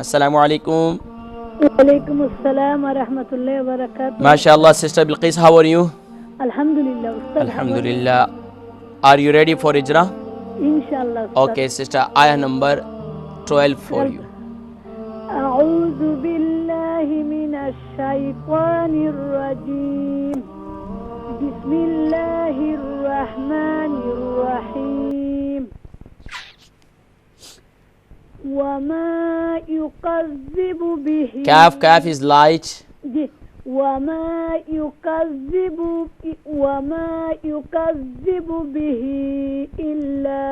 السلام علیکم. وعلیکم السلام ورحمۃ اللہ وبرکاتہ. ماشاء اللہ sister Bilqis, how are you? الحمدللہ استاد. Alhamdulillah. Are you ready for Ijra? انشاءاللہ. Okay sister, ayah number 12 for you. اعوذ باللہ من الشیطان الرجیم. بسم اللہ الرحمن الرحیم. وما يكذب به. Kaf is light. وما يكذب به إلا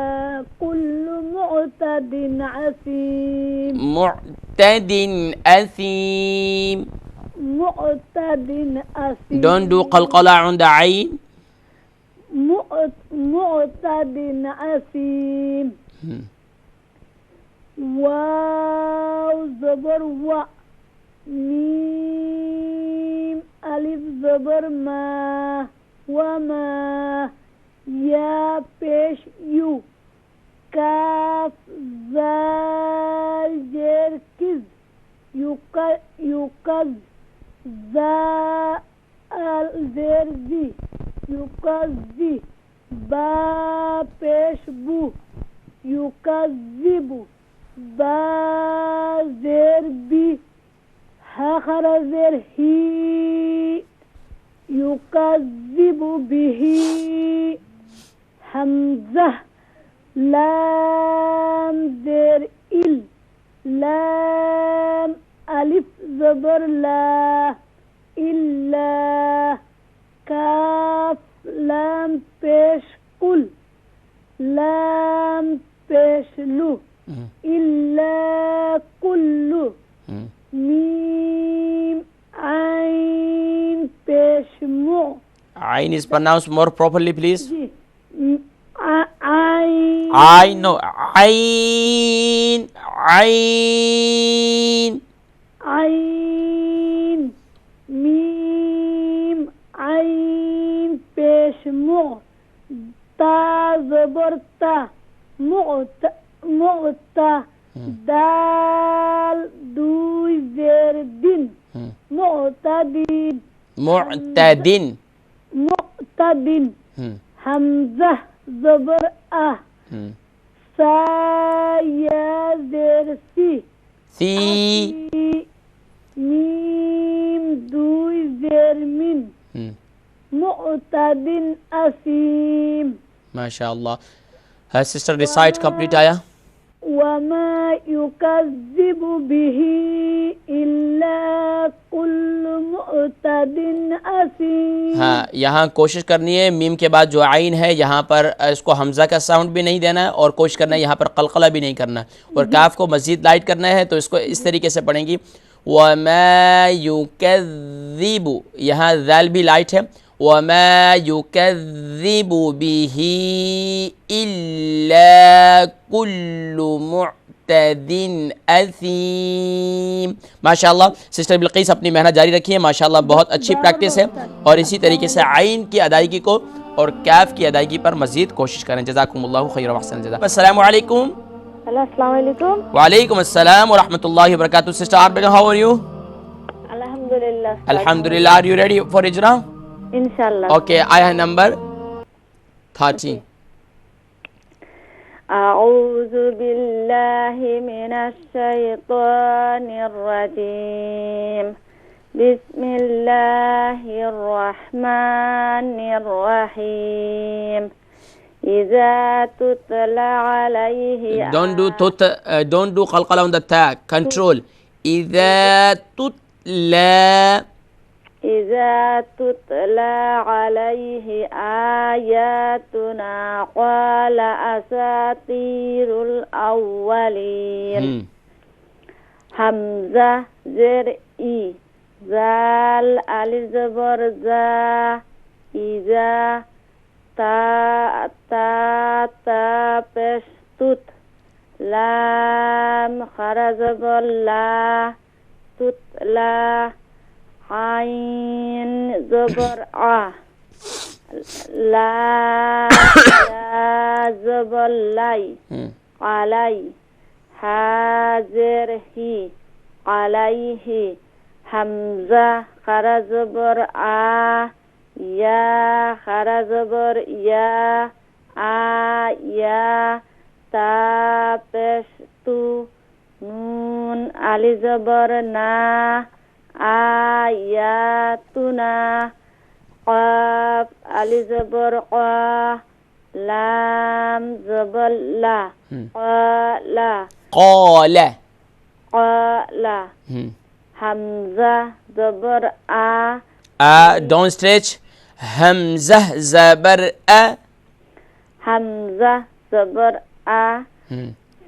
كل معتد عسيم. معتد أثيم. معتد أثيم. Don't do qalqala on the ayn. معتد أثيم. واو زبر و. میم الف زبر ما. وما یا پیش یو. کاف زال زیر کز. یوکز زا زیر زی. یوکزی با پیش بو. یوکزیبو با زیر بی. آخر زیر ہی. یکذب به. حمزہ لام زیر ال. لام الف زبر لا. الا کاف لام پیش کل. لام پیش لو. الا کلو. میم عین پیش مو. Ayn is pronounced more properly please. عین. I know. Ayn. Ayn. عین. میم عین پیش مو. تا زبر تا. معتا. دال دوی زیر دن. معتدین. معتدin. معتدین. حمزہ زبر آ. سا یا زیر سی. سی. میم دوی زیر من. معتدین اسیم. MashaAllah. Her sister recite complete ayah. وما يكذب به إلا كل معتد أثيم. ہاں یہاں کوشش کرنی ہے میم کے بعد جو عین ہے یہاں پر اس کو حمزہ کا ساؤنڈ بھی نہیں دینا ہے اور کوشش کرنا ہے یہاں پر قلقلہ بھی نہیں کرنا ہے اور کاف کو مزید لائٹ کرنا ہے تو اس کو اس طریقے سے پڑھیں گی. وما يكذب, یہاں ذال بھی لائٹ ہے. وما يكذب به إلا كل معتد أثيم. ماشاءاللہ سسٹر بلقیس اپنی محنت جاری رکھی ہے, ماشاءاللہ بہت اچھی پریکٹس ہے اور اسی طریقے سے عین کی ادائیگی کو اور کاف کی ادائیگی پر مزید کوشش کریں. جزاکم اللہ خیر و احسن الجزاء. السلام علیکم. السلام علیکم. وعلیکم السلام ورحمۃ اللہ وبرکاتہ. Sister Ariba, how are you? الحمدللہ. Alhamdulillah. Are you ready for Ijra? انشاءاللہ. Okay, ayah number 13. أعوذ بالله من الشيطان الرجيم. بسم الله الرحمن الرحيم. إذا تتلى عليه. Don't do qalqala on the ta. Control. إذا تتلى. إذا تتلى عليه آياتنا قال أساطير الأولين. حمزة زر إي. زال ألف زبر زا. إذا تا پیش توت. لام خرا زبر لا. تتلا. عین زبر آ. لا زبر لائی. علی. حاضر ہی. علیہ حمزہ خرا زبر آ یا خرا زبر یا آیا تا پیش تو نون علی زبر نا آیاتنا قاف علی زبر قا لام زبر لا قالا قال قالا حمزہ زبر آ don't stretch. حمزة زبر حمزہ زبر آ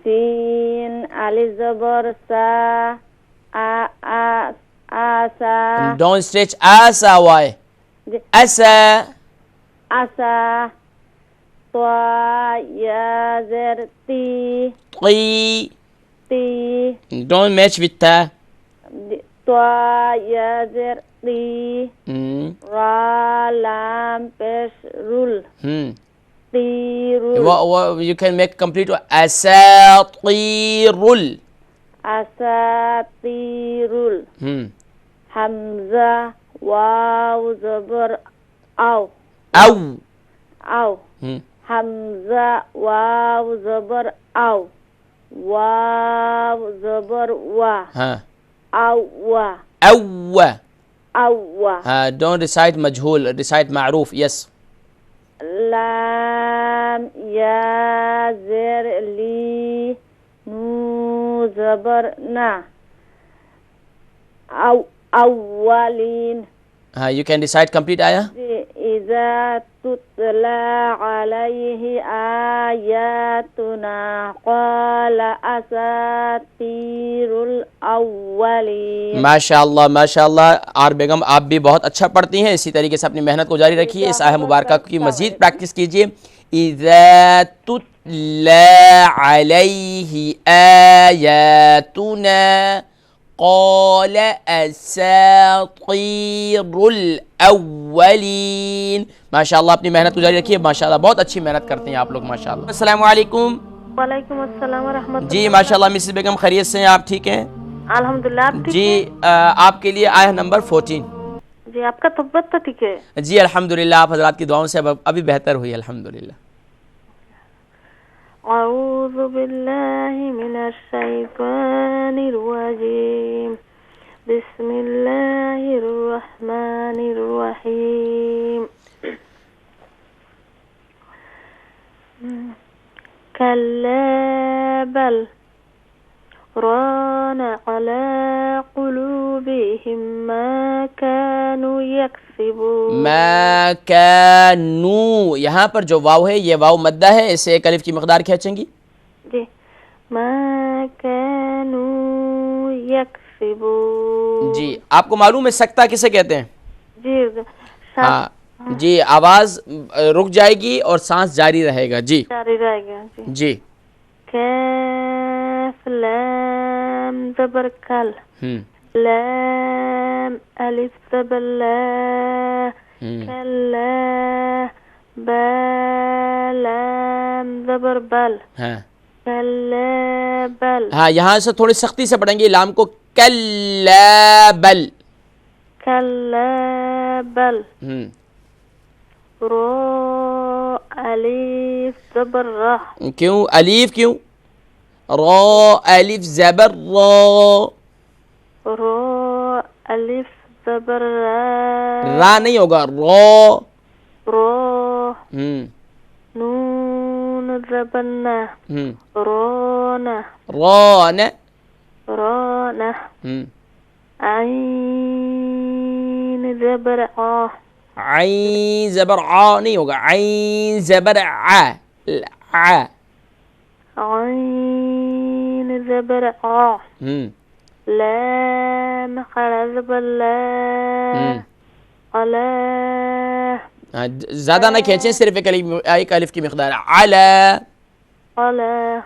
سین علی زبر سا آسا don't stretch. آسا why أسا آسا طا یا زر تی طي تی don't match with تا طا یا زر تی را لام پیش رول تی رول you can make complete أساطير اساطیرul حمزہ واو زبر او أو او حمزہ واو زبر او واو زبر وا ها او وا أو او وا don't recite مجهول, recite معروف. yes. لام یا زر لی نو زبر نا او اولین you can recite complete ayah. إذا تتلى عليه آياتنا قال أساطير الأولين. ماشاءاللہ ماشاءاللہ. آر بیگم آپ بھی بہت اچھا پڑھتی ہیں, اسی طریقے سے اپنی محنت کو جاری رکھیے, اس آیہ مبارکہ کی مزید پریکٹس کیجیے. اذا تتلى عليه آياتنا قال اساطیر الاولین. ماشاءاللہ اپنی محنت کو جاری رکھیے, ماشاءاللہ بہت اچھی محنت کرتے ہیں آپ لوگ ماشاءاللہ. السلام علیکم. وعلیکم السلام ورحمۃ اللہ. جی ماشاءاللہ مسز بیگم خیریت سے ہیں, آپ ٹھیک ہیں؟ الحمدللہ آپ ٹھیک جی ہیں؟ آپ کے لیے آیہ نمبر 14. جی آپ کا طبیعت تو ٹھیک ہے؟ جی الحمدللہ, آپ حضرات کی دعاؤں سے ابھی بہتر ہوئی الحمدللہ. اعوذ باللہ من الشیطان الرجیم بسم اللہ الرحمن الرحیم کلا بل ران على قلوبهم ما كانوا يكسبون. ما كانوا, یہاں پر جو واو ہے یہ واو مدہ ہے, اسے ایک الف کی مقدار کھینچیں گی. جی ما كانوا يكسبون. جی آپ کو معلوم ہے سکتہ کسے کہتے ہیں؟ جی ہاں جی, آواز رک جائے گی اور سانس جاری رہے گا. جی جاری رہے گا. جی کاف لام زبر کل لام الف زبر لا کلا با لام زبر بل کلا بل. ہاں یہاں سے تھوڑی سختی سے پڑھیں گے لام کو, کلا بل. کلا بل. رو الف زبر را. کیوں الف کیوں؟ را الف زبر را. رو الف زبر را. را نہیں ہوگا, را. رو نون زبر نا. رونا رانا. رونا عین زبر آ. عین زبر عا نہیں ہوگا, عین زبر ع. ع. عین زبر آ. لام خلا زبر لا. علا. زیادہ نہ کھینچیں, صرف ایک الف کی مقدار. علا. علا.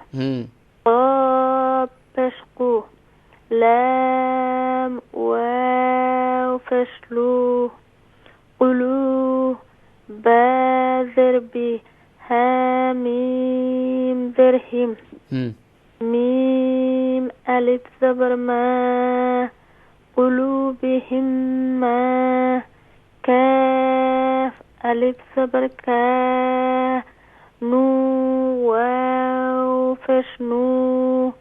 قاف فشقو. لام واو فشلو. قلو با ذربي هاميم درهم ميم ألف زبر ما قلوبهم ما كاف ألف زبر كا نو واو فش نو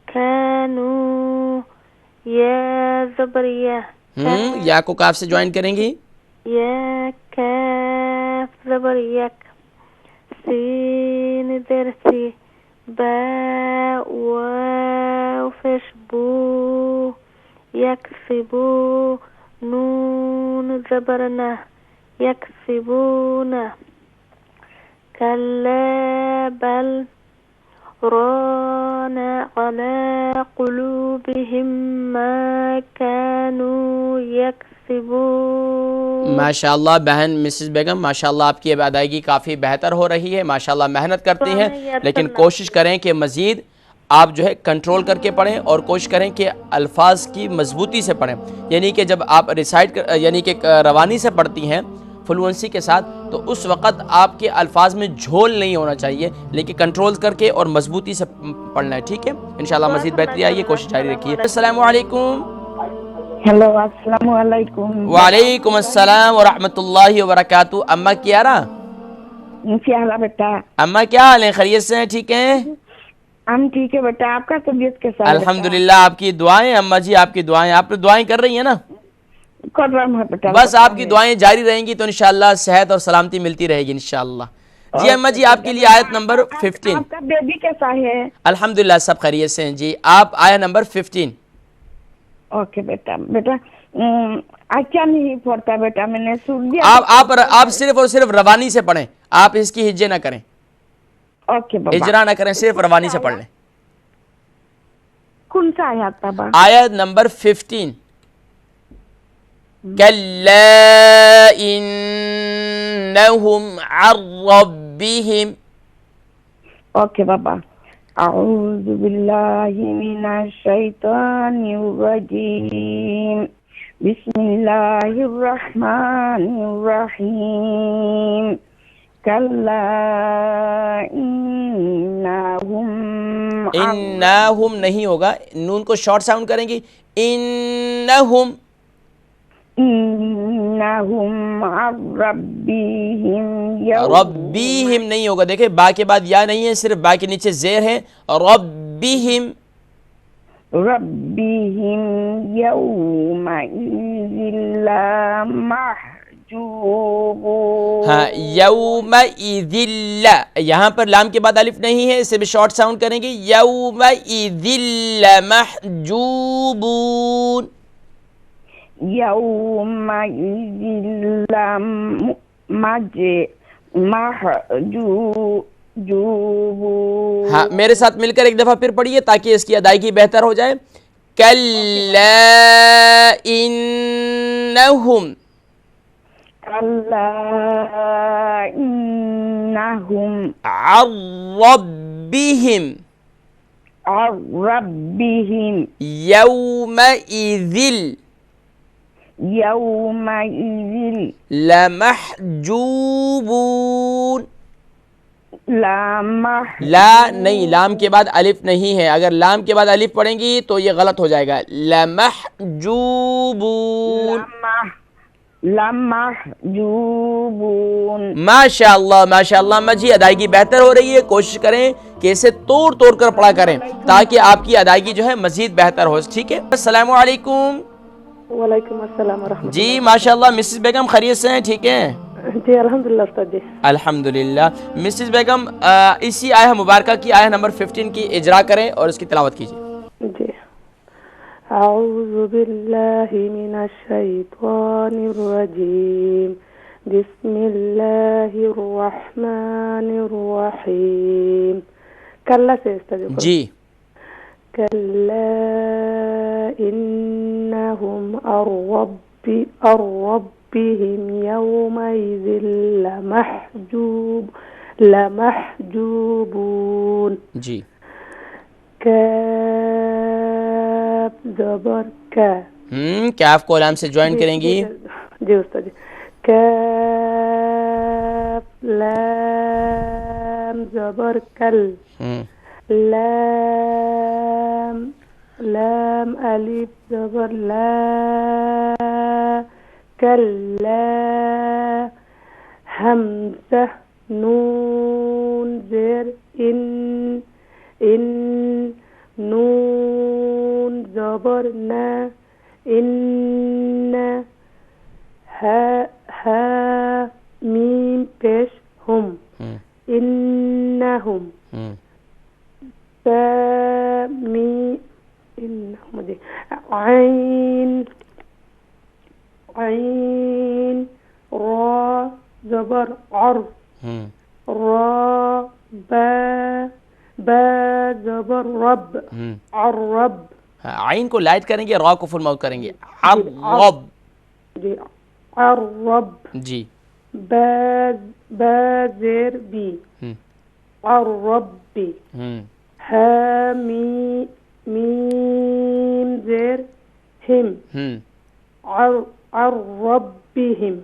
كانوا يا زبر يا یا کو کاف سے جوائن کریں گی. يا كاف زبر يك سين درسي باء واو فش بو يكسبو نون زبرنا يكسبون كلا بل ران على قلوبهم ما كانوا يكسبون. ماشاء اللہ بہن مسز بیگم، ماشاء اللہ آپ کی ادائیگی کافی بہتر ہو رہی ہے، ماشاء اللہ محنت کرتی ہیں، لیکن کوشش کریں کہ مزید آپ جو ہے کنٹرول کر کے پڑھیں اور کوشش کریں کہ الفاظ کی مضبوطی سے پڑھیں. یعنی کہ جب آپ ریسائٹ یعنی کہ روانی سے پڑھتی ہیں فلوئنسی کے ساتھ، تو اس وقت آپ کے الفاظ میں جھول نہیں ہونا چاہیے، لیکن کنٹرول کر کے اور مضبوطی سے پڑھنا ہے. ٹھیک ہے، انشاءاللہ مزید بہتری آئیے، کوشش جاری رکھیے. السلام علیکم. ہیلو السلام علیکم. وعلیکم السلام ورحمۃ اللہ وبرکاتہ. اماں کیارا، کیا حال ہے بیٹا؟ اماں کیا حال ہیں؟ خیریت سے ہیں؟ ٹھیک ہیں؟ ہم ٹھیک ہے بیٹا، آپ کا طبیعت کیسا ہے؟ الحمدللہ، آپ کی دعائیں اماں جی، آپ کی دعائیں، آپ نے دعائیں کر رہی ہیں نا؟ کر رہا ہوں بیٹا. بس آپ کی دعائیں جاری رہیں گی تو انشاءاللہ صحت اور سلامتی ملتی رہے گی انشاءاللہ. جی اماں جی، آپ کے لیے آیت نمبر 15. آپ کا بیبی کیسا ہے؟ الحمدللہ سب خیریت سے ہیں جی. آپ آیت نمبر 15. اوکے بیٹا. بیٹا اچھا نہیں پڑھتا بیٹا، میں نے سن لیا. آپ صرف اور صرف روانی سے پڑھیں، آپ اس کی ہجے نہ کریں، اوکے بابا. اجرا نہ کریں، صرف روانی سے پڑھ لیں. کون سا آیات بابا؟ آیت نمبر 15. کلا انہم عن ربہم. اوکے بابا. اعوذ باللہ من الشیطان الرجیم، بسم اللہ الرحمن الرحیم. کلا انہم نہیں ہوگا، نون کو شارٹ ساؤنڈ کریں گی. انہم عن ربہم ربیہم نہیں ہوگا. دیکھیں با کے بعد یا نہیں ہے، صرف با کے نیچے زیر ہے. ربیہم یومئذ لا محجوبون. ہاں، یومئذ لا، یہاں پر لام کے بعد الف نہیں ہے، اسے بھی شارٹ ساؤنڈ کریں گے. یومئذ لمحجوبون. یومئذ لا محجوبون. ہاں، میرے ساتھ مل کر ایک دفعہ پھر پڑھیے تاکہ اس کی ادائیگی بہتر ہو جائے. کلا انہم کلا انہم عن ربہم عن ربہم یومئذ یومئذ لمحجوبون. لا لا نہیں، لام کے بعد الف نہیں ہے، اگر لام کے بعد الف پڑھیں گی تو یہ غلط ہو جائے گا. لمحجوبون. لمحجوبون. ماشاءاللہ ماشاءاللہ مجھے ادائیگی بہتر ہو رہی ہے. کوشش کریں کہ اسے توڑ توڑ کر پڑھا کریں تاکہ آپ کی ادائیگی جو ہے مزید بہتر ہو. ٹھیک ہے، السلام علیکم. وعلیکم السلام ورحمۃ جی ماشاءاللہ مسز بیگم خیریت سے ہیں؟ ٹھیک ہیں؟ اللہ. جی الحمدللہ استاد جی. الحمدللہ. مسز بیگم اسی آیہ مبارکہ کی آیہ نمبر 15 کی اجرا کریں اور اس کی تلاوت کیجیے. جی. اعوذ باللہ من الشیطان الرجیم، بسم اللہ الرحمن الرحیم. کلا سے استاد جی. کلا انہم عن ربہم یومئذ لمحجوبون. جی. کاف زبر کا. کاف کو لام سے جوائن کریں گی. جی استاد جی. کاف لام زبر کل. لام لام ألف زبر لا كلا همزة نون زر إن نون زبر نا إن ها ميم پیش هم إنهم إنهم دي عين را زبر عر را با زبر رب عرب عین کو لائٹ کریں گے، را کو فل ماؤتھ کریں گے، عرب جی عرب جی، با زیر بی عربی ها ميم زر هم عربهم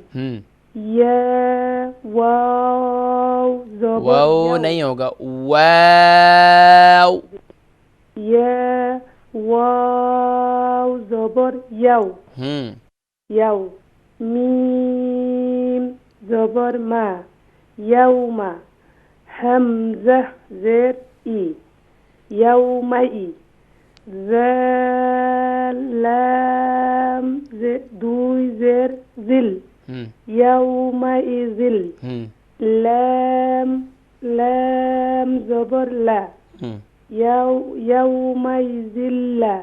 يا واو زبر واو نہیں ہوگا، واو يا واو زبر يو يو ميم زبر ما يوم همزة زر إي يومئ لام دوي زر ذل يومئذ لام زبر لا يومئذ لا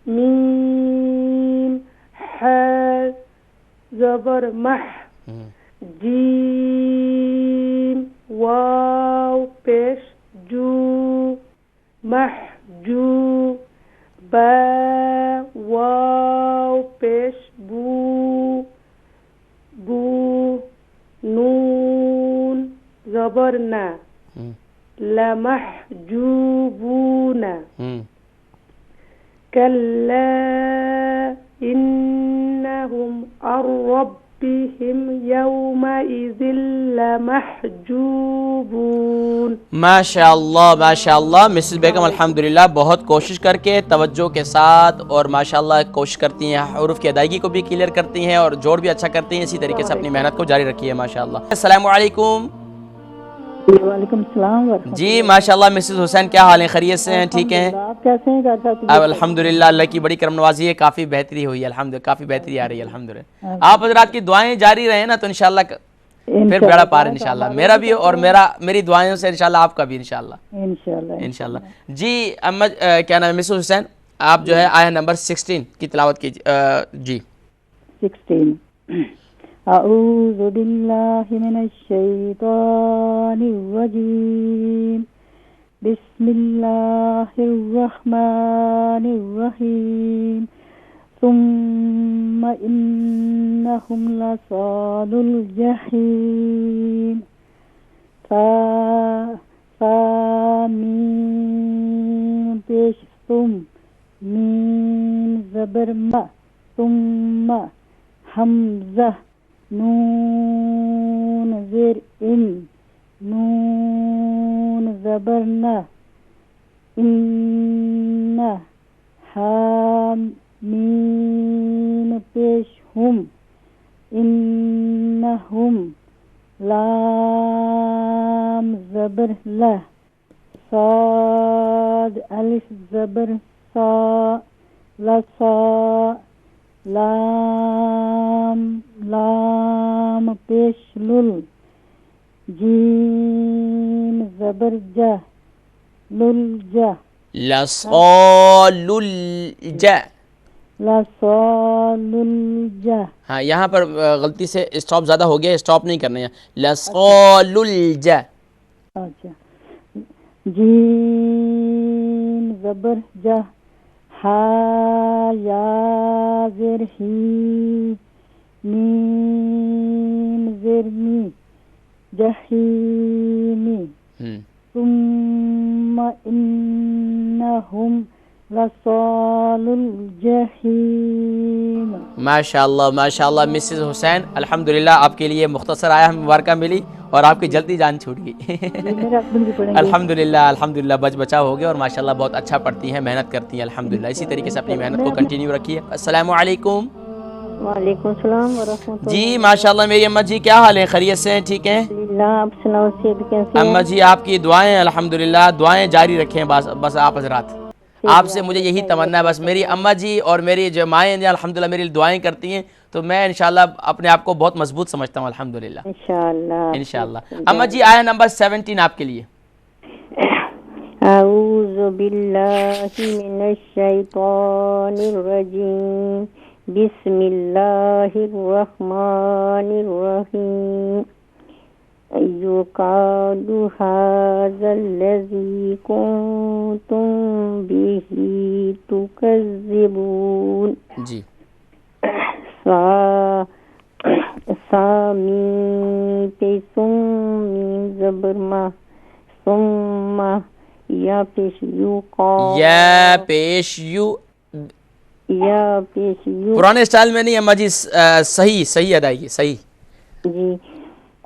ميم ح زبر مح جيم واو پیش جو محجو با واو پیش بو نون زبر نا لمحجوبون كلا إنهم عن ربهم يومئذ لمحجوبون. ماشاء اللہ مسز بیگم الحمدللہ بہت کوشش کر کے توجہ کے ساتھ اور ماشاءاللہ کوشش کرتی ہیں، حروف کی ادائیگی کو بھی کلیئر کرتی ہیں اور جوڑ بھی اچھا کرتی ہیں. اسی طریقے سے اپنی محنت کو جاری رکھیے ماشاءاللہ. السلام علیکم. وعلیکم السلام ورحمۃ جی ماشاءاللہ مسز حسین کیا حال ہیں؟ خیریت سے ہیں؟ ٹھیک ہیں؟ اللہ. آپ کیسے ہیں؟ اب الحمدللہ اللہ کی بڑی کرم نوازی ہے، کافی بہتری ہوئی ہے الحمدللہ، کافی بہتری آ رہی ہے الحمدللہ. آپ حضرات کی دعائیں جاری رہیں نا تو انشاءاللہ پھر بیڑا پار انشاءاللہ، میرا بھی اور میری دعائیں سے انشاءاللہ آپ کا بھی انشاءاللہ انشاءاللہ. جی کیا نام ہے مسز حسین، آپ جو ہے آیہ نمبر 16 کی تلاوت کیجیے. جی 16. اعوذ باللہ من الشیطان الرجیم بسم اللہ الرحمن الرحیم ثم انہم لصال الجحیم میم پیش ثم میم زبر ما ثم حمزہ نون زیر ان نون زبر نا ان میم پیش ہم انہم لام زبر لا صاد الف زبر سا لسا لام پیش لل جیم زبر جا لل جا لصال الجا. لصال الجا. ہاں یہاں پر غلطی سے اسٹاپ زیادہ ہو گیا، اسٹاپ نہیں کرنا ہے. لصال الجا. اچھا جیم زبر جا ہا یا زر ہی میم زر می جہیمی ثم انہم لصال الجحیم. ماشاء اللہ مسز حسین، الحمدللہ آپ کے لیے مختصر آیا مبارکہ ملی اور آپ کی جلدی جان چھوٹ گئی. میرا اپن بھی پڑھیں گے. الحمدللہ بچ بچا ہو گیا اور ماشاءاللہ بہت اچھا پڑھتی ہیں، محنت کرتی ہیں الحمدللہ. اسی طریقے سے اپنی محنت کو کنٹینیو رکھیے. السلام علیکم. وعلیکم السلام ورحمۃ اللہ. جی ماشاءاللہ میری اماں جی کیا حال ہے؟ خیریت سے ہیں؟ ٹھیک ہیں اللہ. آپ سناؤ صحت کیسی ہے؟ اماں جی آپ کی دعائیں الحمدللہ، دعائیں جاری رکھیں بس آپ حضرات. آپ سے مجھے یہی تمنا ہے، بس میری اماں جی اور میری جو مائیں ہیں الحمدللہ میری دعائیں کرتی ہیں تو میں انشاءاللہ اپنے آپ کو بہت مضبوط سمجھتا ہوں الحمدللہ. انشاءاللہ. اماں جی آیا نمبر 17 آپ کے لیے. اعوذ باللہ من الشیطان الرجیم. بسم اللہ الرحمن الرحیم. یقال ھذا الذی کنتم به تکذبون. جی سامین پیسم میم زبر ما ثم یا پیش یو قا یا پیش یو یا پیش یو پرانے اسٹائل میں نہیں اماں جی، صحیح ادائیگی صحیح. جی.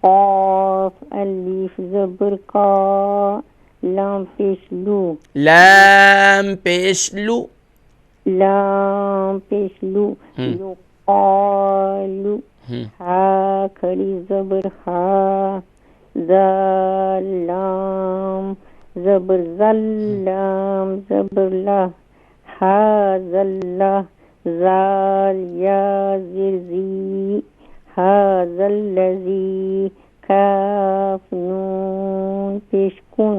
قاف الف زبر کا لام پیش لو لام پیش لو لام پیش لو یقالو ہا کھڑی زبر ہا زال لام زبر زلام زبر لا ہا زلہ زال یا زرزی هذا الذي کاف نون پیش کن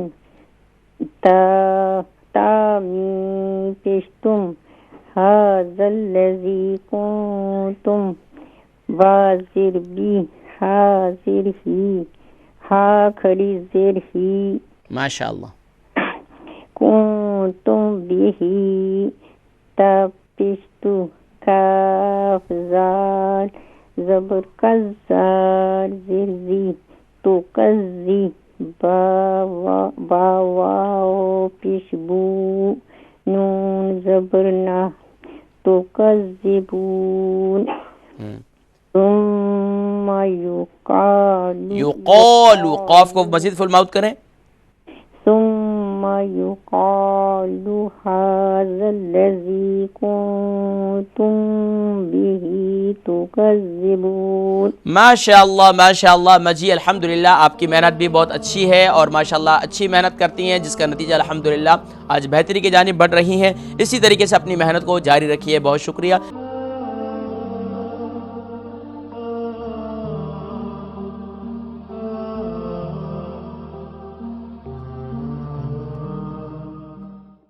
تا میم پیش تم هذا الذي کنتم بازر بی حاضر ہی ہا کھڑی زیر ہی ماشاءاللہ. کنتم به تپشتو کاف زال زبر کزار زرزی تو کزی باواو پیشبو نون زبرنا تو کزبون. ثم یقال قاف کو مزید فل ماؤتھ کریں. ثم يقال هذا الذي كنتم به تكذبون. ماشاءاللہ مجھے الحمدللہ آپ کی محنت بھی بہت اچھی ہے اور ماشاءاللہ اچھی محنت کرتی ہیں جس کا نتیجہ الحمدللہ آج بہتری کی جانب بڑھ رہی ہیں. اسی طریقے سے اپنی محنت کو جاری رکھیے. بہت شکریہ.